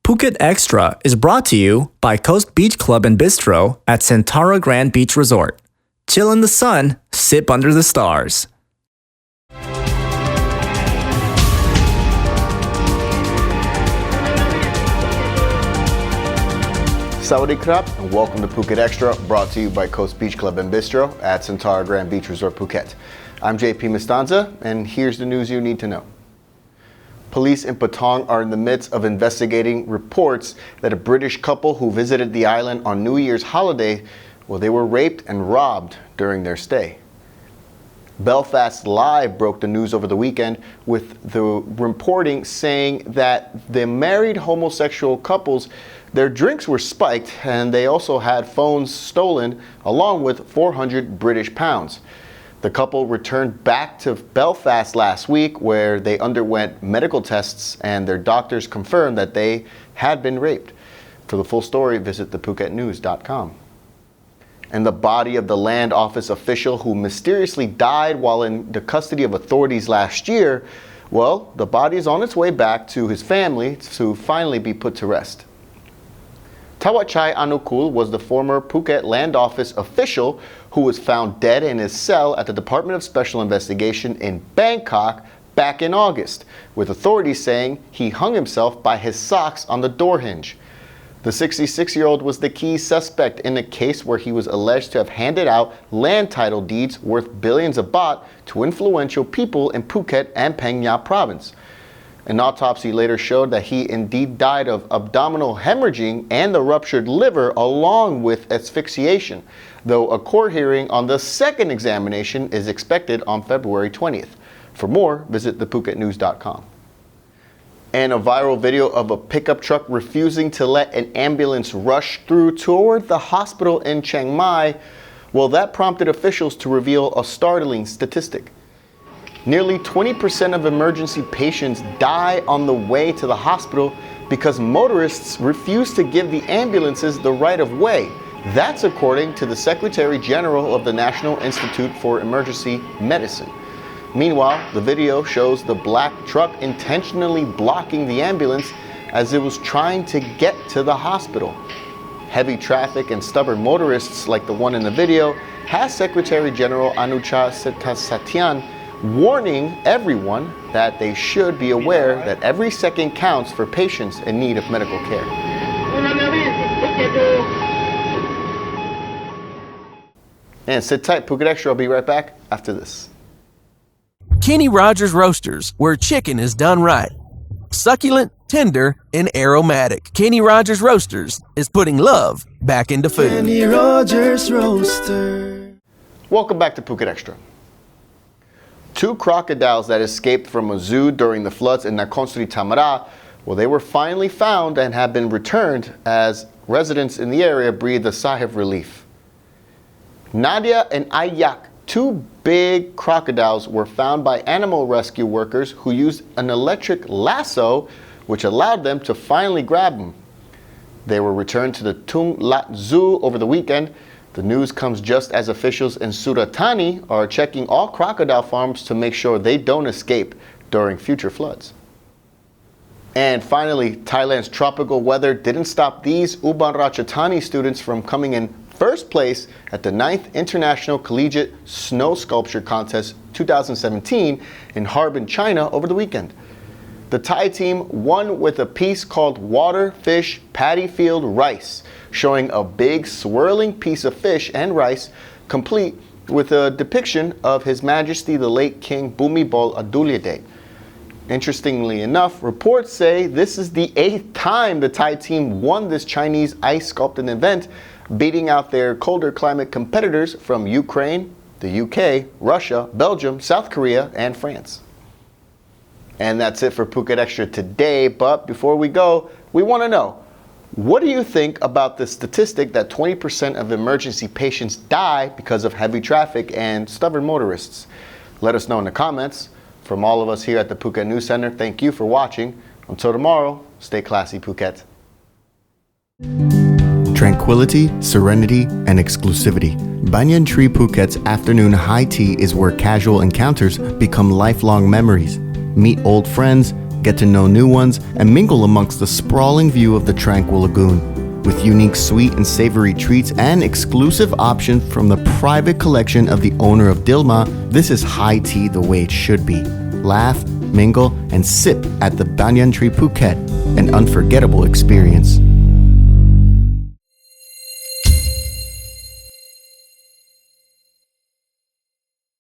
Phuket Extra is brought to you by Coast Beach Club and Bistro at XTRA Grand Beach Resort. Chill in the sun, sip under the stars. Sawadee krap and welcome to Phuket Extra, brought to you by Coast Beach Club and Bistro at XTRA Grand Beach Resort, Phuket. I'm JP Mistanza, and here's the news you need to know. Police in Patong are in the midst of investigating reports that a British couple who visited the island on New Year's holiday, they were raped and robbed during their stay. Belfast Live broke the news over the weekend with the reporting saying that the married homosexual couples, their drinks were spiked and they also had phones stolen along with 400 British pounds. The couple returned back to Belfast last week where they underwent medical tests and their doctors confirmed that they had been raped. For the full story, visit thephuketnews.com. And the body of the land office official who mysteriously died while in the custody of authorities last year, the body is on its way back to his family to finally be put to rest. Tawachai Anukul was the former Phuket land office official who was found dead in his cell at the Department of Special Investigation in Bangkok back in August, with authorities saying he hung himself by his socks on the door hinge. The 66-year-old was the key suspect in a case where he was alleged to have handed out land title deeds worth billions of baht to influential people in Phuket and Phang Nga province. An autopsy later showed that he indeed died of abdominal hemorrhaging and the ruptured liver along with asphyxiation, though a court hearing on the second examination is expected on February 20th. For more, visit thephuketnews.com. And a viral video of a pickup truck refusing to let an ambulance rush through toward the hospital in Chiang Mai, that prompted officials to reveal a startling statistic. Nearly 20% of emergency patients die on the way to the hospital because motorists refuse to give the ambulances the right of way. That's according to the Secretary General of the National Institute for Emergency Medicine. Meanwhile, the video shows the black truck intentionally blocking the ambulance as it was trying to get to the hospital. Heavy traffic and stubborn motorists like the one in the video has Secretary General Anucha Setasatian warning everyone that they should be aware that every second counts for patients in need of medical care. And sit tight, Phuket Extra. I'll be right back after this. Kenny Rogers Roasters, where chicken is done right. Succulent, tender, and aromatic. Kenny Rogers Roasters is putting love back into food. Kenny Rogers Roaster. Welcome back to Phuket Extra. Two crocodiles that escaped from a zoo during the floods in Nakhon Sri Thammarat, they were finally found and have been returned as residents in the area breathe a sigh of relief. Nadia and Ayak, two big crocodiles, were found by animal rescue workers who used an electric lasso which allowed them to finally grab them. They were returned to the Tung Lat Zoo over the weekend. The news comes just as officials in Surat Thani are checking all crocodile farms to make sure they don't escape during future floods. And finally, Thailand's tropical weather didn't stop these Ubon Ratchathani students from coming in first place at the 9th International Collegiate Snow Sculpture Contest 2017 in Harbin, China over the weekend. The Thai team won with a piece called Water, Fish, Paddy Field, Rice, showing a big swirling piece of fish and rice, complete with a depiction of His Majesty the late King Bhumibol Adulyadej. Interestingly enough, reports say this is the 8th time the Thai team won this Chinese ice sculpting event, beating out their colder climate competitors from Ukraine, the UK, Russia, Belgium, South Korea, and France. And that's it for Phuket Extra today. But before we go, we want to know, what do you think about the statistic that 20% of emergency patients die because of heavy traffic and stubborn motorists? Let us know in the comments. From all of us here at the Phuket News Center, thank you for watching. Until tomorrow, stay classy, Phuket. Tranquility, serenity, and exclusivity. Banyan Tree Phuket's afternoon high tea is where casual encounters become lifelong memories. Meet old friends, get to know new ones, and mingle amongst the sprawling view of the tranquil lagoon. With unique sweet and savory treats and exclusive options from the private collection of the owner of Dilma, this is high tea the way it should be. Laugh, mingle, and sip at the Banyan Tree Phuket, an unforgettable experience.